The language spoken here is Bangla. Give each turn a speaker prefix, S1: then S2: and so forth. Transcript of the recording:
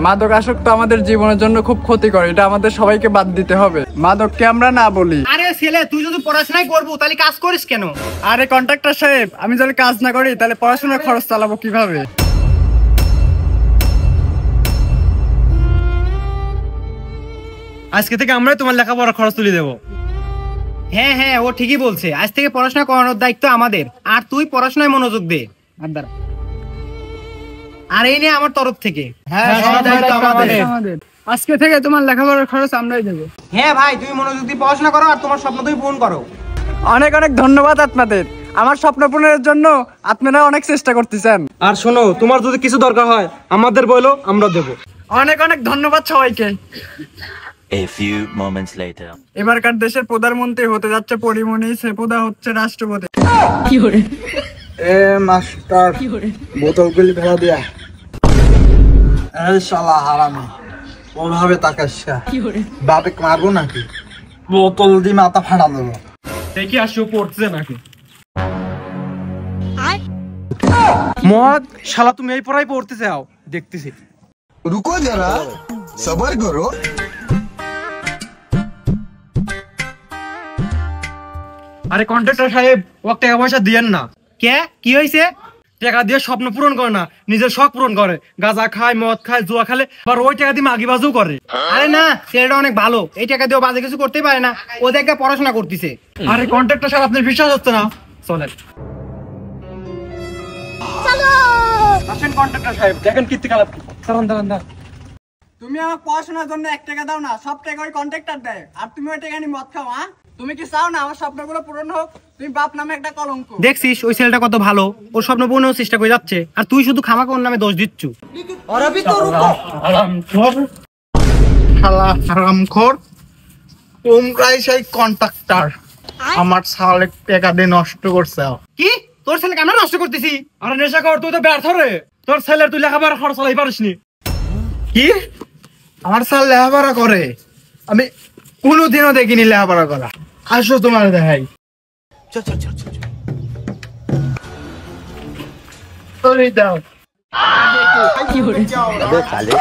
S1: মাদক আসক্ত আমাদের জীবনের জন্য খুব ক্ষতিকর, এটা আমাদের সবাইকে বাদ দিতে হবে। মাদককে আমরা না বলি।
S2: আরে ছেলে, তুই যদি পড়াশোনাই করবো তাহলে কাজ করিস কেন?
S1: আরে কন্ট্রাক্টর সাহেব, আমি যদি কাজ না করি তাহলে পড়াশোনার খরচ চালাবো কিভাবে?
S3: আজকে থেকে আমরাই তোমার লেখাপড়ার খরচ তুলে দেবো।
S2: হ্যাঁ হ্যাঁ, ও ঠিকই বলছে। আজ থেকে পড়াশোনা করানোর দায়িত্ব আমাদের, আর তুই পড়াশোনায় মনোযোগ দে। আর এই নিয়ে আমার তরফ থেকে
S1: আজকে থেকে তোমার লেখাপড়ার খরচ আমরাই দেবো।
S2: হ্যাঁ ভাই, তুমি মনোযোগ দিয়ে পড়াশোনা করো আর তোমার স্বপ্ন তুমি পূরণ করো।
S1: অনেক অনেক ধন্যবাদ আপনাদের, আমার স্বপ্ন পূরণের জন্য আপনারা অনেক চেষ্টা করতেছেন।
S3: আর শোনো, তোমার যদি কিছু দরকার হয় আমাদের বলো, আমরা দেবো।
S1: অনেক অনেক ধন্যবাদ সবাইকে।
S4: A few moments later.
S1: এবারকার দেশের প্রধানমন্ত্রী হতে যাচ্ছে পরিমণি, সেপুদা হচ্ছে রাষ্ট্রপতি। এ মাস্টার, বোতলগুলি ফেলা দিয়া। এই শালা হারামি, ওভাবে তাকাচ্ছা, বাপে মারবো নাকি? বোতল দিয়ে মাথা ফাটা দেবো।
S3: দেখি আসো পড়ছে নাকি মদ। শালা তুমি এই পড়াই পড়তে চাও, দেখতেছি।
S5: रुको जरा सबर करो।
S3: আরে কন্ট্রাক্টর সাহেব, ও টাকা পয়সা দিয়েন না।
S2: কে কি হয়েছে?
S3: টাকা দিয়ে স্বপ্ন পূরণ করে না, নিজের শখ পূরণ করে। গাঁজা খায়, মদ খায়, জুয়া খেলে, আবার ওই টাকা দিয়ে মাগিবাজও করে।
S2: আরে না, ছেলেটা অনেক ভালো, এই টাকা দিয়ে বাজে কিছু করতেই পারে না, ও দেখে পড়াশোনা করতেছে।
S3: আরে কন্ট্রাক্টর সাহেব, আপনার বিশ্বাস হচ্ছে না? চলেন আসেন কন্ট্রাক্টর সাহেব, দেখেন কীর্তি কালাপ। দাঁড়ান।
S1: তুমি আমার পড়াশোনার জন্য 1 টাকা দাও না, সব টাকা ওই কন্ট্রাক্টর দেয়, আর তুমি ওই টাকা নিয়ে মদ খাও। হ্যাঁ, তুমি কি চাও না আমার স্বপ্নগুলো পূরণ হোক? তুমি বাপ নামে একটা কলঙ্ক।
S2: দেখছিস ওই ছেলেটা কত ভালো, ওর স্বপ্ন পূরণের চেষ্টা করে যাচ্ছে, আর তুই শুধু খামাকে ওর নামে দোষ দিচ্ছ।
S1: শালা হারামখোর, তোমরাই সেই কন্ট্রাক্টর আমার সালে টাকা দিয়ে নষ্ট করছে।
S2: কি তোর ছেলেকে আমরা নষ্ট করতেছি?
S3: আরে নেশা কর, তুই তো ব্যর্থ রে। তোর ছেলের তুই লেখাপড়া খরচ চালাই পারিসনি।
S1: কি আমার সাল লেখাপড়া করে? আমি কোনোদিনও দেখিনি লেখাপড়া করা। আসো তোমার দেখাই। দাও
S4: अबे साले